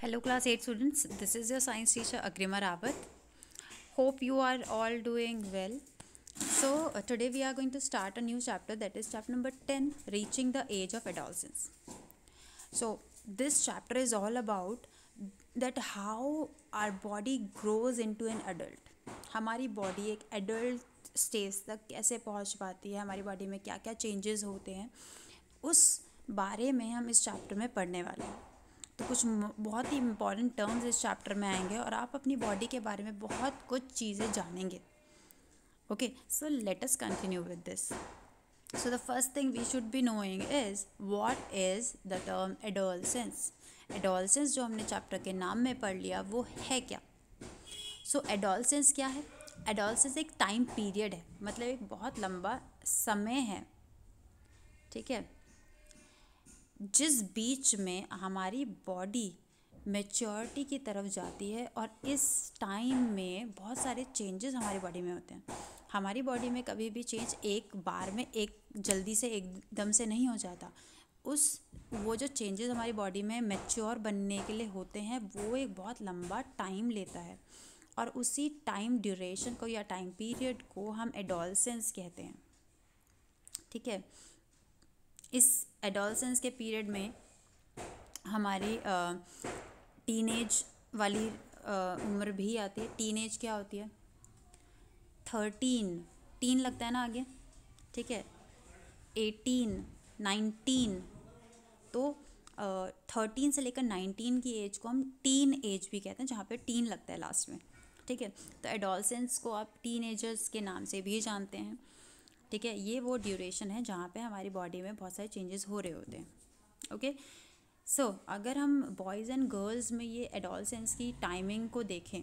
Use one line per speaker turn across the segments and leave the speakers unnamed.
Hello class 8 students, this is your science teacher Agrima Rawat. Hope you are all doing well. So today we are going to start a new chapter, that is chapter number 10, reaching the age of adolescence. So this chapter is all about that how our body grows into an adult. हमारी body एक adult stage तक कैसे पहुंच पाती है, हमारी body में क्या क्या चेंजेस होते हैं, उस बारे में हम इस चैप्टर में पढ़ने वाले हैं. तो कुछ बहुत ही इम्पॉर्टेंट टर्म्स इस चैप्टर में आएंगे और आप अपनी बॉडी के बारे में बहुत कुछ चीज़ें जानेंगे. Okay, so let us continue with this. So the first thing we should be knowing is what is the term adolescence. Adolescence जो हमने चैप्टर के नाम में पढ़ लिया वो है क्या. So adolescence क्या है. Adolescence एक टाइम पीरियड है, मतलब एक बहुत लंबा समय है, ठीक है, जिस बीच में हमारी बॉडी मैच्योरिटी की तरफ जाती है. और इस टाइम में बहुत सारे चेंजेस हमारी बॉडी में होते हैं. हमारी बॉडी में कभी भी चेंज एक बार में एक जल्दी से एकदम से नहीं हो जाता. वो जो चेंजेस हमारी बॉडी में मैच्योर बनने के लिए होते हैं वो एक बहुत लंबा टाइम लेता है. और उसी टाइम ड्यूरेशन को या टाइम पीरियड को हम एडोलसेंस कहते हैं, ठीक है. इस एडोलसेंस के पीरियड में हमारी टीनेज वाली उम्र भी आती है. टीनेज क्या होती है, 13 लगता है ना आगे, ठीक है, 18, 19. तो 13 से लेकर 19 की एज को हम टीन एज भी कहते हैं, जहाँ पे टीन लगता है लास्ट में, ठीक है. तो एडोलसेंस को आप टीनेजर्स के नाम से भी जानते हैं, ठीक है. ये वो ड्यूरेशन है जहाँ पे हमारी बॉडी में बहुत सारे चेंजेस हो रहे होते हैं. ओके, सो अगर हम बॉयज़ एंड गर्ल्स में ये एडोलसेंस की टाइमिंग को देखें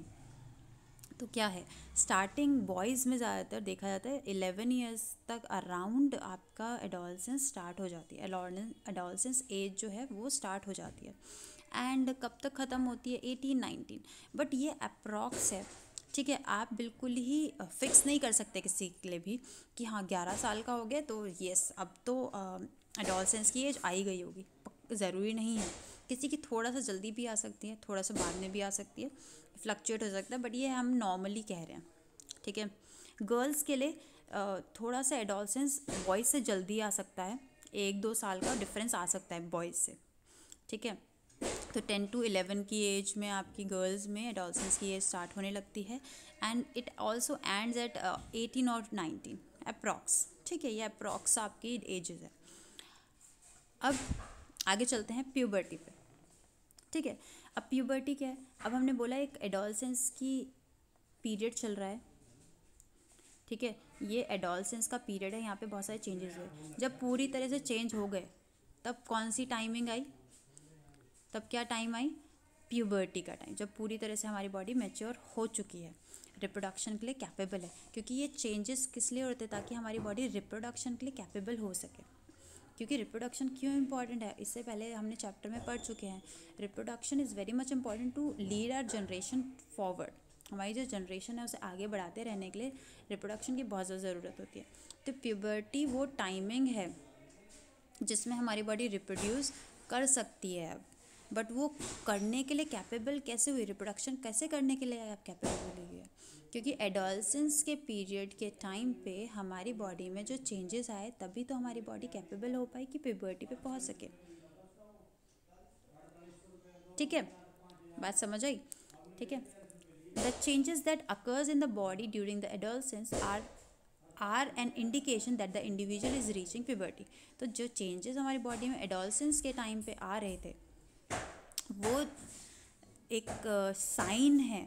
तो क्या है. स्टार्टिंग बॉयज़ में ज़्यादातर देखा जाता है 11 ईयर्स तक अराउंड आपका एडोलसेंस स्टार्ट हो जाती है. एडोलसेंस एज जो है वो स्टार्ट हो जाती है. एंड कब तक ख़त्म होती है, 18-19. बट ये अप्रॉक्स है, ठीक है. आप बिल्कुल ही फिक्स नहीं कर सकते किसी के लिए भी कि हाँ 11 साल का हो गया तो येस अब तो एडोलसेंस की एज आई गई होगी. ज़रूरी नहीं है. किसी की थोड़ा सा जल्दी भी आ सकती है, थोड़ा सा बाद में भी आ सकती है, फ्लक्चुएट हो सकता है. बट ये हम नॉर्मली कह रहे हैं, ठीक है. गर्ल्स के लिए थोड़ा सा एडोलसेंस बॉयज़ से जल्दी आ सकता है. 1-2 साल का डिफरेंस आ सकता है बॉयज़ से, ठीक है. तो 10 to 11 की एज में आपकी गर्ल्स में एडोलसेंस की एज स्टार्ट होने लगती है. And it also ends at 18 और 19 अप्रॉक्स, ठीक है. ये अप्रॉक्स आपकी एजेस है. अब आगे चलते हैं प्यूबर्टी पे, ठीक है. अब प्यूबर्टी क्या है. अब हमने बोला एक एडोलसेंस की पीरियड चल रहा है, ठीक है. ये एडोलसेंस का पीरियड है, यहाँ पे बहुत सारे चेंजेस हुए. जब पूरी तरह से चेंज हो गए तब कौन सी टाइमिंग आई, तब क्या टाइम आई, प्यूबर्टी का टाइम. जब पूरी तरह से हमारी बॉडी मैच्योर हो चुकी है, रिप्रोडक्शन के लिए कैपेबल है. क्योंकि ये चेंजेस किस लिए होते हैं, ताकि हमारी बॉडी रिप्रोडक्शन के लिए कैपेबल हो सके. क्योंकि रिप्रोडक्शन क्यों इंपॉर्टेंट है, इससे पहले हमने चैप्टर में पढ़ चुके हैं. Reproduction is very much important to lead our generation forward. हमारी जो जनरेशन है उसे आगे बढ़ाते रहने के लिए रिप्रोडक्शन की बहुत ज़्यादा ज़रूरत होती है. तो प्यूबर्टी वो टाइमिंग है जिसमें हमारी बॉडी रिप्रोड्यूस कर सकती है. अब बट वो करने के लिए कैपेबल कैसे हुई, रिप्रोडक्शन कैसे करने के लिए आप कैपेबल हुई है, क्योंकि एडोलसेंस के पीरियड के टाइम पे हमारी बॉडी में जो चेंजेस आए तभी तो हमारी बॉडी कैपेबल हो पाई कि प्यूबर्टी पे पहुंच सके, ठीक है. बात समझ आई, ठीक है. The changes that occurs in the body during the adolescence are an indication that the individual is reaching puberty. तो जो चेंजेस हमारी बॉडी में एडोलसेंस के टाइम पे आ रहे थे वो एक साइन है,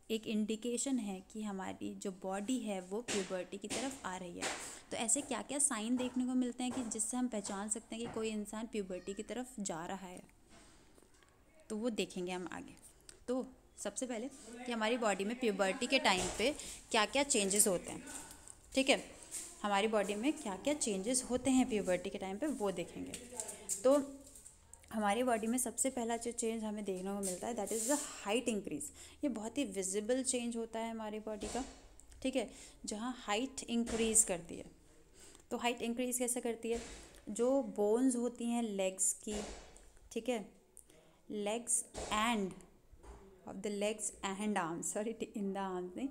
एक इंडिकेशन है कि हमारी जो बॉडी है वो प्यूबर्टी की तरफ आ रही है. तो ऐसे क्या क्या साइन देखने को मिलते हैं कि जिससे हम पहचान सकते हैं कि कोई इंसान प्यूबर्टी की तरफ जा रहा है, तो वो देखेंगे हम आगे. तो सबसे पहले कि हमारी बॉडी में प्यूबर्टी के टाइम पे क्या क्या चेंजेस होते हैं, ठीक है. हमारी बॉडी में क्या क्या चेंजेस होते हैं प्यूबर्टी के टाइम पे वो देखेंगे. तो हमारी बॉडी में सबसे पहला जो चेंज हमें देखने को मिलता है that is the height increase. ये बहुत ही विजिबल चेंज होता है हमारी बॉडी का, ठीक है, जहाँ हाइट इंक्रीज़ करती है. तो हाइट इंक्रीज़ कैसे करती है, जो बोन्स होती हैं लेग्स की, ठीक है, legs and arms, sorry in the arms नहीं,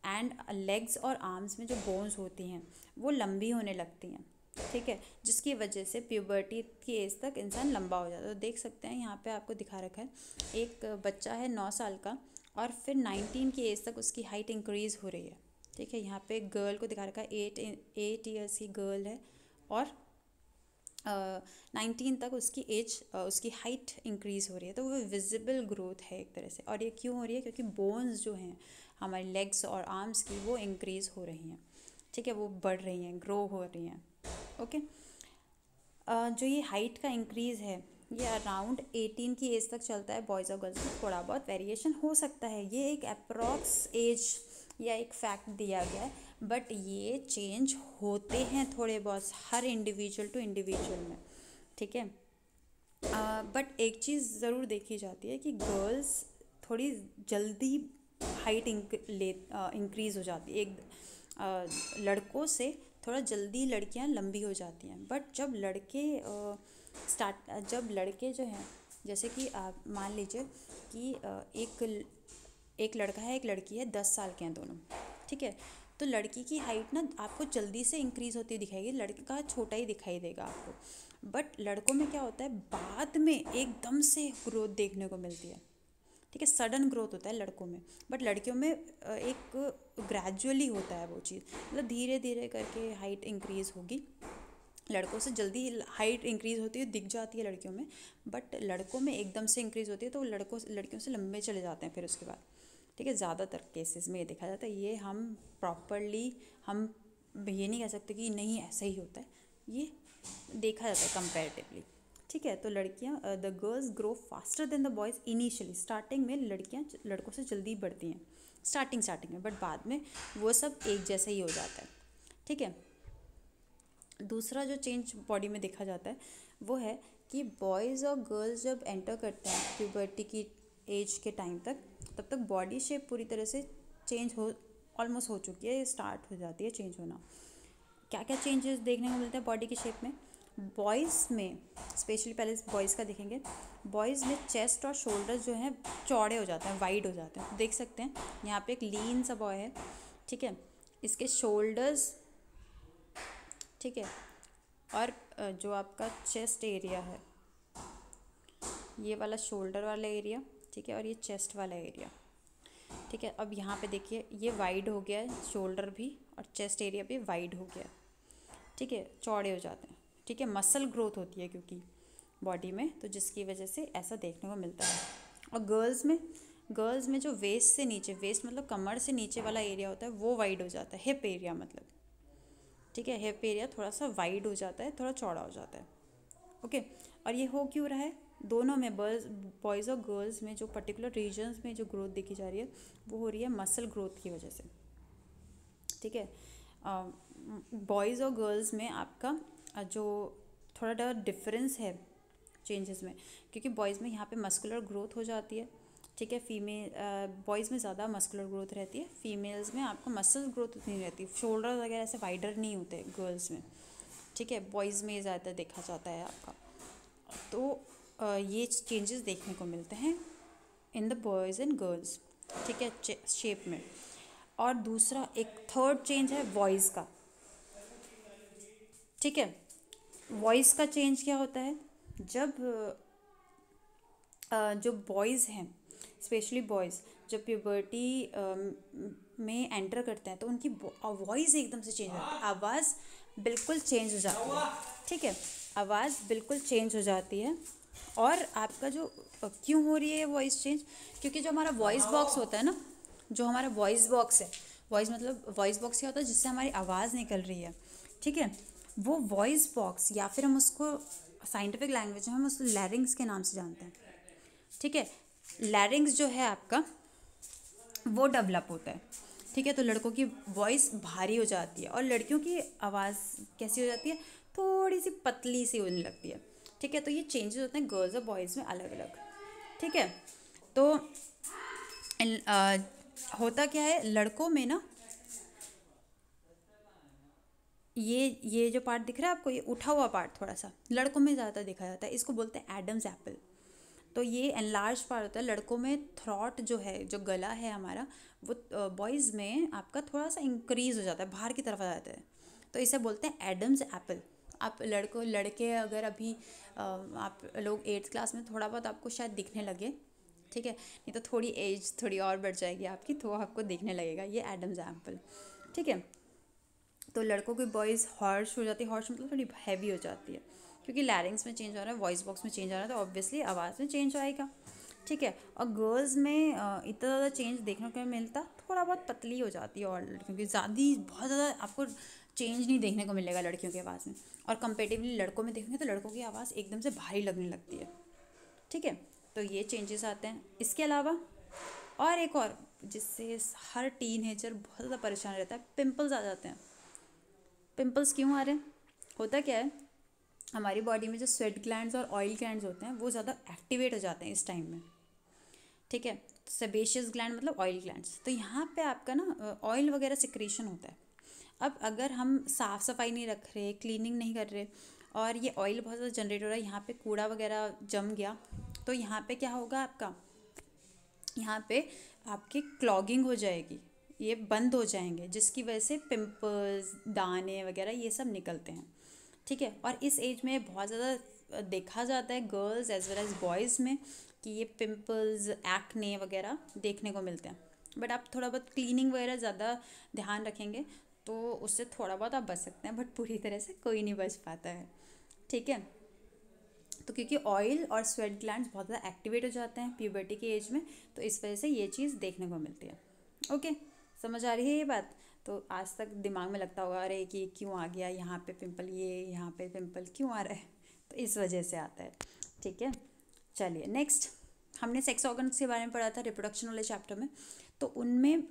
एंड लेग्स और आर्म्स में जो बोन्स होती हैं वो लंबी होने लगती हैं, ठीक है, जिसकी वजह से प्यूबर्टी की एज तक इंसान लंबा हो जाता है। तो देख सकते हैं यहाँ पे आपको दिखा रखा है, एक बच्चा है 9 साल का और फिर 19 की एज तक उसकी हाइट इंक्रीज़ हो रही है, ठीक है। यहाँ पे एक गर्ल को दिखा रखा है, 8 ईयर्स की गर्ल है और 19 तक उसकी एज उसकी हाइट इंक्रीज़ हो रही है। तो वो विजिबल ग्रोथ है एक तरह से। और ये क्यों हो रही है? क्योंकि बोन्स जो हैं हमारे लेग्स और आर्म्स की वो इंक्रीज़ हो रही हैं, ठीक है, वो बढ़ रही हैं, ग्रो हो रही हैं। ओके, जो ये हाइट का इंक्रीज़ है ये अराउंड 18 की एज तक चलता है। बॉयज़ और गर्ल्स में थोड़ा बहुत वेरिएशन हो सकता है, ये एक अप्रॉक्स एज या एक फैक्ट दिया गया है, बट ये चेंज होते हैं थोड़े बहुत हर इंडिविजुअल टू इंडिविजुअल में, ठीक है। बट एक चीज़ ज़रूर देखी जाती है कि गर्ल्स थोड़ी जल्दी हाइट इंक्रीज़ हो जाती है, एक लड़कों से थोड़ा जल्दी लड़कियां लंबी हो जाती हैं। बट जब लड़के जो हैं, जैसे कि आप मान लीजिए कि एक लड़का है एक लड़की है, 10 साल के हैं दोनों, ठीक है। तो लड़की की हाइट ना आपको जल्दी से इंक्रीज़ होती दिखाएगी, लड़का छोटा ही दिखाई देगा आपको। बट लड़कों में क्या होता है, बाद में एकदम से ग्रोथ देखने को मिलती है, ठीक है, सडन ग्रोथ होता है लड़कों में। बट लड़कियों में एक ग्रेजुअली होता है वो चीज़, मतलब धीरे धीरे करके हाइट इंक्रीज़ होगी। लड़कों से जल्दी हाइट इंक्रीज़ होती है, दिख जाती है लड़कियों में, बट लड़कों में एकदम से इंक्रीज़ होती है, तो लड़कियों से लंबे चले जाते हैं फिर उसके बाद, ठीक है। ज़्यादातर केसेस में ये देखा जाता है। ये हम प्रॉपरली हम ये नहीं कह सकते कि नहीं ऐसा ही होता है, ये देखा जाता है कंपैरेटिवली, ठीक है। तो लड़कियां the girls grow faster than the boys initially, starting में लड़कियां लड़कों से जल्दी बढ़ती हैं स्टार्टिंग में, बट बाद में वो सब एक जैसा ही हो जाता है, ठीक है। दूसरा जो चेंज बॉडी में देखा जाता है वो है कि बॉयज़ और गर्ल्स जब एंटर करते हैं प्यूबर्टी की एज के टाइम तक, तब तक बॉडी शेप पूरी तरह से चेंज हो ऑलमोस्ट हो चुकी है, स्टार्ट हो जाती है चेंज होना। क्या क्या चेंजेस देखने को मिलते हैं बॉडी की शेप में? बॉयज़ में स्पेशली, पहले बॉयज़ का देखेंगे, बॉयज़ में चेस्ट और शोल्डर्स जो हैं चौड़े हो जाते हैं, वाइड हो जाते हैं। देख सकते हैं यहाँ पे एक लीन सा बॉय है, ठीक है, इसके शोल्डर्स, ठीक है, और जो आपका चेस्ट एरिया है, ये वाला शोल्डर वाला एरिया, ठीक है, और ये चेस्ट वाला एरिया, ठीक है। अब यहाँ पे देखिए ये वाइड हो गया है, शोल्डर भी और चेस्ट एरिया भी वाइड हो गया, ठीक है, चौड़े हो जाते हैं, ठीक है। मसल ग्रोथ होती है क्योंकि बॉडी में, तो जिसकी वजह से ऐसा देखने को मिलता है। और गर्ल्स में जो वेस्ट से नीचे, वेस्ट मतलब कमर से नीचे वाला एरिया होता है वो वाइड हो जाता है, हिप एरिया मतलब, ठीक है, हिप एरिया थोड़ा सा वाइड हो जाता है, थोड़ा चौड़ा हो जाता है, ओके। और ये हो क्यों रहा है? दोनों में बॉयज़ और गर्ल्स में जो पर्टिकुलर रीजन्स में जो ग्रोथ देखी जा रही है वो हो रही है मसल ग्रोथ की वजह से, ठीक है। बॉयज़ और गर्ल्स में आपका जो थोड़ा डिफरेंस है चेंजेस में, क्योंकि बॉयज़ में यहाँ पे मस्कुलर ग्रोथ हो जाती है, ठीक है। बॉयज़ में ज़्यादा मस्कुलर ग्रोथ रहती है, फीमेल्स में आपको मसल ग्रोथ उतनी नहीं रहती, शोल्डर वगैरह ऐसे वाइडर नहीं होते गर्ल्स में, ठीक है। बॉयज़ में ज़्यादा देखा जाता है आपका। तो ये चेंजेस देखने को मिलते हैं in the boys and girls, ठीक है, शेप में। और दूसरा एक थर्ड चेंज है वॉइस का, ठीक है। वॉइस का चेंज क्या होता है? जब जो बॉयज़ हैं, स्पेशली बॉयज़ जब प्यूबर्टी में एंटर करते हैं तो उनकी वॉइस एकदम से चेंज हो जाती है, आवाज़ बिल्कुल चेंज हो जाती है, ठीक है, आवाज़ बिल्कुल चेंज हो जाती है। और आपका जो क्यों हो रही है वॉइस चेंज? क्योंकि जो हमारा वॉइस बॉक्स होता है ना, जो हमारा वॉइस बॉक्स है, वॉइस बॉक्स क्या होता है? जिससे हमारी आवाज़ निकल रही है, ठीक है, वो वॉइस बॉक्स, या फिर हम उसको साइंटिफिक लैंग्वेज में हम उसको लैरिंग्स के नाम से जानते हैं, ठीक है। लैरिंग्स जो है आपका वो डेवलप होता है, ठीक है। तो लड़कों की वॉइस भारी हो जाती है और लड़कियों की आवाज़ कैसी हो जाती है? थोड़ी सी पतली सी होने लगती है, ठीक है। तो ये चेंजेस होते हैं गर्ल्स और बॉयज़ में अलग अलग, ठीक है। तो होता क्या है लड़कों में ना, ये जो पार्ट दिख रहा है आपको, ये उठा हुआ पार्ट थोड़ा सा लड़कों में ज़्यादा देखा जाता है, इसको बोलते हैं एडम्स एप्पल, तो ये एनलार्ज पार्ट होता है लड़कों में। थ्रॉट जो है, जो गला है हमारा, वो बॉयज़ में आपका थोड़ा सा इंक्रीज हो जाता है, बाहर की तरफ आ जाता है। तो इसे बोलते हैं एडम्स एप्पल। आप लड़के अगर अभी आप लोग 8th क्लास में, थोड़ा बहुत आपको शायद दिखने लगे, ठीक है, नहीं तो थोड़ी एज थोड़ी और बढ़ जाएगी आपकी तो आपको दिखने लगेगा ये एडम्स एप्पल, ठीक है। तो लड़कों की वॉइस हॉर्श हो जाती है, हॉर्श मतलब थोड़ी हैवी हो जाती है, क्योंकि लैरिंग्स में चेंज हो रहा है, वॉइस बॉक्स में चेंज आ रहा है, तो ऑब्वियसली आवाज़ में चेंज आएगा, ठीक है। और गर्ल्स में इतना ज़्यादा चेंज देखने को नहीं मिलता, थोड़ा बहुत पतली हो जाती है, और लड़कियों की बहुत ज़्यादा आपको चेंज नहीं देखने को मिलेगा लड़कियों की आवाज़ में। और कंपेरेटिवली लड़कों में देखेंगे तो लड़कों की आवाज़ एकदम से भारी लगने लगती है, ठीक है। तो ये चेंजेस आते हैं। इसके अलावा और एक और जिससे हर टीनेजर बहुत ज़्यादा परेशान रहता है, पिंपल्स आ जाते हैं। पिंपल्स क्यों आ रहे हैं? होता क्या है, हमारी बॉडी में जो स्वेट ग्लैंड्स और ऑयल ग्लैंड्स होते हैं वो ज़्यादा एक्टिवेट हो जाते हैं इस टाइम में, ठीक है। सेबेशियस ग्लैंड मतलब ऑयल ग्लैंड्स, तो यहाँ पे आपका ना ऑयल वगैरह सिक्रीशन होता है। अब अगर हम साफ़ सफाई नहीं रख रहे, क्लीनिंग नहीं कर रहे, और ये ऑयल बहुत ज़्यादा जनरेट हो रहा है, यहाँ पे कूड़ा वगैरह जम गया, तो यहाँ पे क्या होगा आपका, यहाँ पे आपकी क्लॉगिंग हो जाएगी, ये बंद हो जाएंगे, जिसकी वजह से पिंपल्स, दाने वगैरह ये सब निकलते हैं, ठीक है। और इस एज में बहुत ज़्यादा देखा जाता है girls as well as boys में कि ये पिंपल्स, एक्ने वगैरह देखने को मिलते हैं। बट आप थोड़ा बहुत क्लीनिंग वगैरह ज़्यादा ध्यान रखेंगे तो उससे थोड़ा बहुत आप बच सकते हैं, बट पूरी तरह से कोई नहीं बच पाता है, ठीक है। तो क्योंकि ऑयल और स्वेट ग्लैंड्स बहुत ज़्यादा एक्टिवेट हो जाते हैं प्यूबर्टी की एज में, तो इस वजह से ये चीज़ देखने को मिलती है। ओके, समझ आ रही है ये बात? तो आज तक दिमाग में लगता होगा अरे कि क्यों आ गया यहाँ पे पिंपल, ये यहाँ पे पिंपल क्यों आ रहा है, तो इस वजह से आता है, ठीक है। चलिए नेक्स्ट, हमने सेक्स ऑर्गन्स के बारे में पढ़ा था रिप्रोडक्शन वाले चैप्टर में। तो उनमें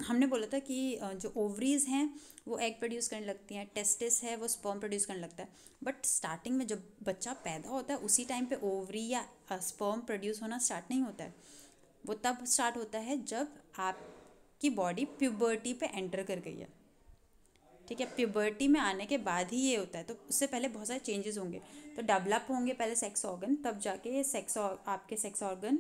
हमने बोला था कि जो ओवरीज हैं वो एग प्रोड्यूस करने लगती हैं, टेस्टिस है वो स्पर्म प्रोड्यूस करने लगता है। बट स्टार्टिंग में जब बच्चा पैदा होता है उसी टाइम पे ओवरी या स्पर्म प्रोड्यूस होना स्टार्ट नहीं होता है, वो तब स्टार्ट होता है जब आपकी बॉडी प्यूबर्टी पे एंटर कर गई है, ठीक है। प्यूबर्टी में आने के बाद ही ये होता है, तो उससे पहले बहुत सारे चेंजेस होंगे, तो डेवलप होंगे पहले सेक्स ऑर्गन, तब जाके आपके सेक्स ऑर्गन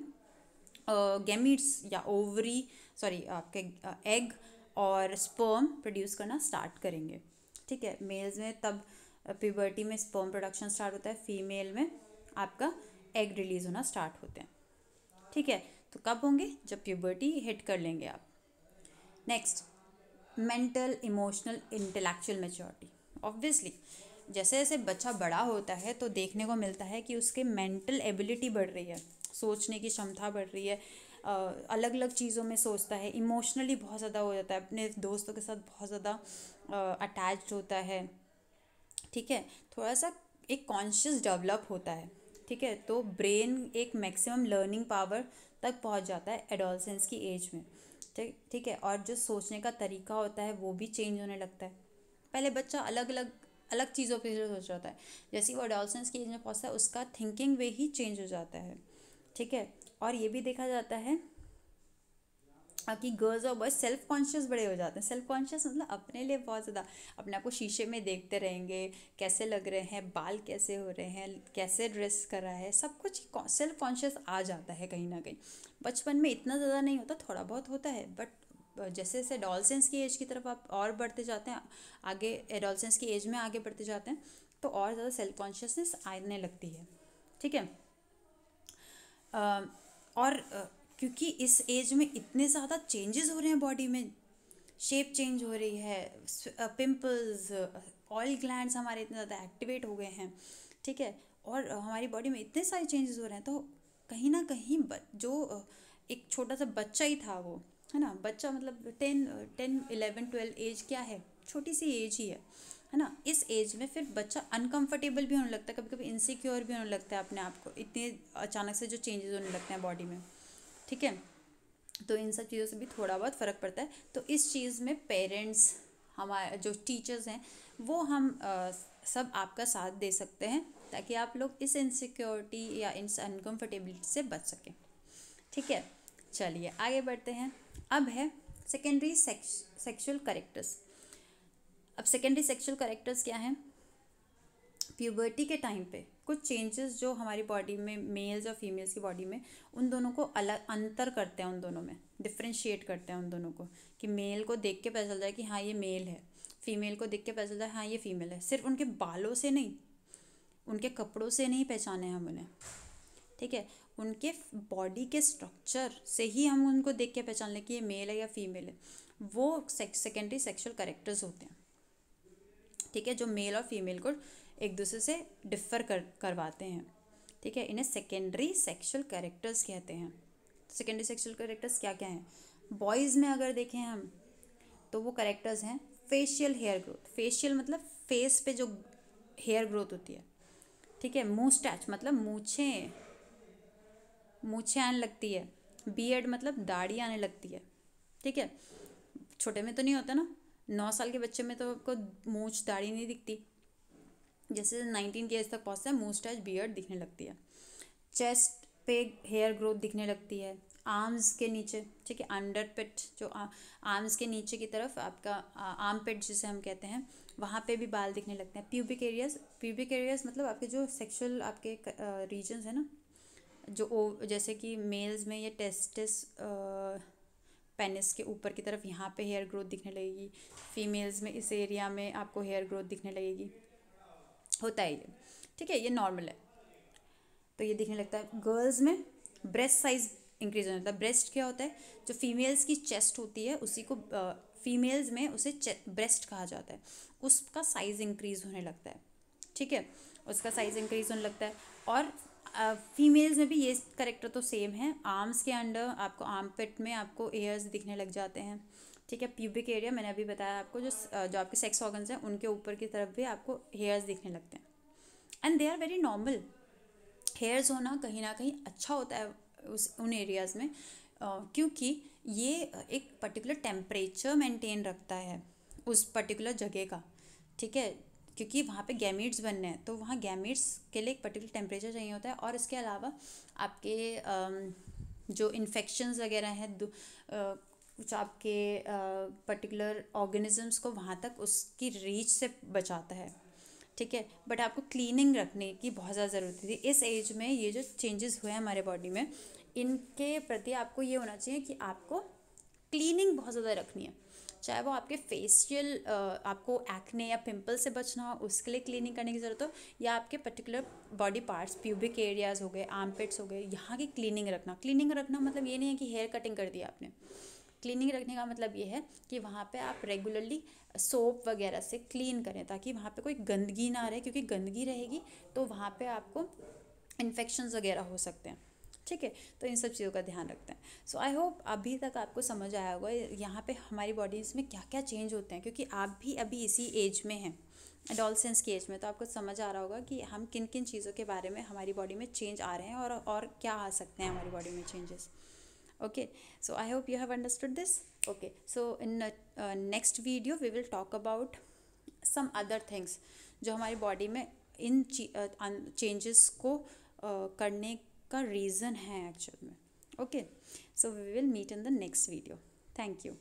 गैमीट्स या ओवरी, सॉरी आपके एग और स्पर्म प्रोड्यूस करना स्टार्ट करेंगे, ठीक है। मेल्स में तब प्यूबर्टी में स्पर्म प्रोडक्शन स्टार्ट होता है, फीमेल में आपका एग रिलीज होना स्टार्ट होते हैं, ठीक है। तो कब होंगे? जब प्यूबर्टी हिट कर लेंगे आप। Next, mental, emotional, intellectual maturity. Obviously जैसे जैसे बच्चा बड़ा होता है तो देखने को मिलता है कि उसके मेंटल एबिलिटी बढ़ रही है, सोचने की क्षमता बढ़ रही है, अलग अलग चीज़ों में सोचता है, इमोशनली बहुत ज़्यादा हो जाता है, अपने दोस्तों के साथ बहुत ज़्यादा अटैच्ड होता है, ठीक है। थोड़ा सा एक कॉन्शियस डेवलप होता है, ठीक है। तो ब्रेन एक मैक्सिमम लर्निंग पावर तक पहुंच जाता है एडोलसेंस की एज में, ठीक है। और जो सोचने का तरीका होता है वो भी चेंज होने लगता है। पहले बच्चा अलग चीज़ों पे सोच रहा था, जैसे वो एडोलसेंस की एज में पहुंचता है उसका थिंकिंग वे ही चेंज हो जाता है, ठीक है। और ये भी देखा जाता है कि गर्ल्स और बॉयज सेल्फ कॉन्शियस बड़े हो जाते हैं। सेल्फ कॉन्शियस मतलब अपने लिए बहुत ज़्यादा, अपने आप को शीशे में देखते रहेंगे, कैसे लग रहे हैं, बाल कैसे हो रहे हैं, कैसे ड्रेस कर रहा है, सब कुछ सेल्फ कॉन्शियस आ जाता है कहीं ना कहीं। बचपन में इतना ज़्यादा नहीं होता, थोड़ा बहुत होता है, बट जैसे जैसे एडोलसेंस की एज की तरफ आप और बढ़ते जाते हैं आगे, एडोलसेंस की एज में आगे बढ़ते जाते हैं, तो और ज़्यादा सेल्फ कॉन्शियसनेस आने लगती है, ठीक है। और क्योंकि इस एज में इतने ज़्यादा चेंजेस हो रहे हैं बॉडी में, शेप चेंज हो रही है, पिंपल्स, ऑयल ग्लैंड्स हमारे इतने ज़्यादा एक्टिवेट हो गए हैं, ठीक है। और हमारी बॉडी में इतने सारे चेंजेस हो रहे हैं, तो कहीं ना कहीं जो एक छोटा सा बच्चा ही था वो, है ना, बच्चा मतलब 10, 11, 12 एज क्या है, छोटी सी एज ही है ना। इस एज में फिर बच्चा अनकंफर्टेबल भी होने लगता है, कभी कभी इनसिक्योर भी होने लगता है अपने आप को, इतने अचानक से जो चेंजेस होने लगते हैं बॉडी में, ठीक है। तो इन सब चीज़ों से भी थोड़ा बहुत फ़र्क पड़ता है। तो इस चीज़ में पेरेंट्स, हमारे जो टीचर्स हैं, वो हम सब आपका साथ दे सकते हैं, ताकि आप लोग इस इनसिक्योरिटी या इस अनकंफर्टेबिलिटी से बच सकें, ठीक है। चलिए आगे बढ़ते हैं। अब है सेकेंडरी सेक्सुअल करेक्टर्स। अब सेकेंडरी सेक्सुअल करेक्टर्स क्या हैं? प्यूबर्टी के टाइम पे कुछ चेंजेस जो हमारी बॉडी में मेल्स और फीमेल्स की बॉडी में, उन दोनों को अलग अंतर करते हैं, उन दोनों में डिफ्रेंशिएट करते हैं उन दोनों को, कि मेल को देख के पता चल जाए कि हाँ ये मेल है, फीमेल को देख के पता चल जाए हाँ ये फीमेल है। सिर्फ उनके बालों से नहीं, उनके कपड़ों से नहीं पहचाने हम उन्हें, ठीक है, उनके बॉडी के स्ट्रक्चर से ही हम उनको देख के पहचान लें कि ये मेल है या फीमेल है। वो सेकेंडरी सेक्सुअल कैरेक्टर्स होते हैं, ठीक है, जो मेल और फीमेल को एक दूसरे से डिफ़र करवाते हैं, ठीक है, इन्हें सेकेंडरी सेक्सुअल कैरेक्टर्स कहते हैं। सेकेंडरी सेक्सुअल कैरेक्टर्स क्या क्या हैं? बॉयज़ में अगर देखें हम तो वो कैरेक्टर्स हैं फेशियल हेयर ग्रोथ। फेशियल मतलब फेस पे जो हेयर ग्रोथ होती है, ठीक है। मूस्टैच मतलब मूछें आने लगती है। बियर्ड मतलब दाढ़ी आने लगती है, ठीक है। छोटे में तो नहीं होता ना, 9 साल के बच्चे में तो आपको मूछ दाढ़ी नहीं दिखती। जैसे 19 की एज तक पहुँचता है, मूस्टैच बियर्ड दिखने लगती है। चेस्ट पे हेयर ग्रोथ दिखने लगती है। आर्म्स के नीचे, ठीक है, अंडर पिट जो आर्म्स के नीचे की तरफ आपका आर्म पिट जिसे हम कहते हैं, वहाँ पे भी बाल दिखने लगते हैं। प्यूबिक एरियाज मतलब आपके जो सेक्सुअल आपके रीजन्स है ना, जो जैसे कि मेल्स में ये टेस्टिस पेनिस के ऊपर की तरफ यहाँ पे हेयर ग्रोथ दिखने लगेगी। फीमेल्स में इस एरिया में आपको हेयर ग्रोथ दिखने लगेगी, होता है ये, ठीक है, ये नॉर्मल है। तो ये दिखने लगता है। गर्ल्स में ब्रेस्ट साइज इंक्रीज होने लगता है। ब्रेस्ट क्या होता है? जो फीमेल्स की चेस्ट होती है उसी को फीमेल्स में उसे ब्रेस्ट कहा जाता है, उसका साइज़ इंक्रीज होने लगता है, ठीक है, उसका साइज़ इंक्रीज होने लगता है। और फीमेल्स में भी ये करेक्टर तो सेम है। आर्म्स के अंडर आपको आर्म पिट में आपको एयर्स दिखने लग जाते हैं, ठीक है। प्यूबिक एरिया मैंने अभी बताया आपको, जो आपके सेक्स ऑर्गन्स हैं उनके ऊपर की तरफ भी आपको हेयर्स दिखने लगते हैं, and they are very normal. Hairs होना कहीं ना कहीं अच्छा होता है उन एरियाज़ में, क्योंकि ये एक पर्टिकुलर टेम्परेचर मेंटेन रखता है उस पर्टिकुलर जगह का, ठीक है, क्योंकि वहाँ पे गैमीट्स बनने हैं, तो वहाँ गैमीट्स के लिए एक पर्टिकुलर टेम्परेचर चाहिए होता है। और इसके अलावा आपके जो इन्फेक्शंस वगैरह हैं, कुछ आपके पर्टिकुलर ऑर्गेनिजम्स को वहाँ तक उसकी रीच से बचाता है, ठीक है। बट आपको क्लीनिंग रखने की बहुत ज़्यादा ज़रूरत थी इस एज में। ये जो चेंजेस हुए हैं हमारे बॉडी में, इनके प्रति आपको ये होना चाहिए कि आपको क्लीनिंग बहुत ज़्यादा रखनी है। चाहे वो आपके फेशियल आपको एक्ने या पिंपल से बचना हो उसके लिए क्लीनिंग करने की ज़रूरत हो, या आपके particular body parts, pubic areas हो गए, आर्मपिट्स हो गए, यहाँ की क्लीनिंग रखना मतलब ये नहीं है कि हेयर कटिंग कर दिया आपने। क्लीनिंग रखने का मतलब ये है कि वहाँ पे आप रेगुलरली सोप वगैरह से क्लीन करें, ताकि वहाँ पे कोई गंदगी ना रहे, क्योंकि गंदगी रहेगी तो वहाँ पे आपको इन्फेक्शंस वगैरह हो सकते हैं, ठीक है। तो इन सब चीज़ों का ध्यान रखते हैं। सो आई होप अभी तक आपको समझ आया होगा यहाँ पे हमारी बॉडीज़ में क्या क्या चेंज होते हैं, क्योंकि आप भी अभी इसी एज में हैं, एडोलसेंस की एज में, तो आपको समझ आ रहा होगा कि हम किन किन चीज़ों के बारे में हमारी बॉडी में चेंज आ रहे हैं और क्या आ सकते हैं हमारी बॉडी में changes. Okay, so I hope you have understood this. Okay, so in next video we will talk about some other things जो हमारी बॉडी में इन चेंजेस को करने का रीज़न है एक्चुअल में। Okay, so we will meet in the next video. Thank you.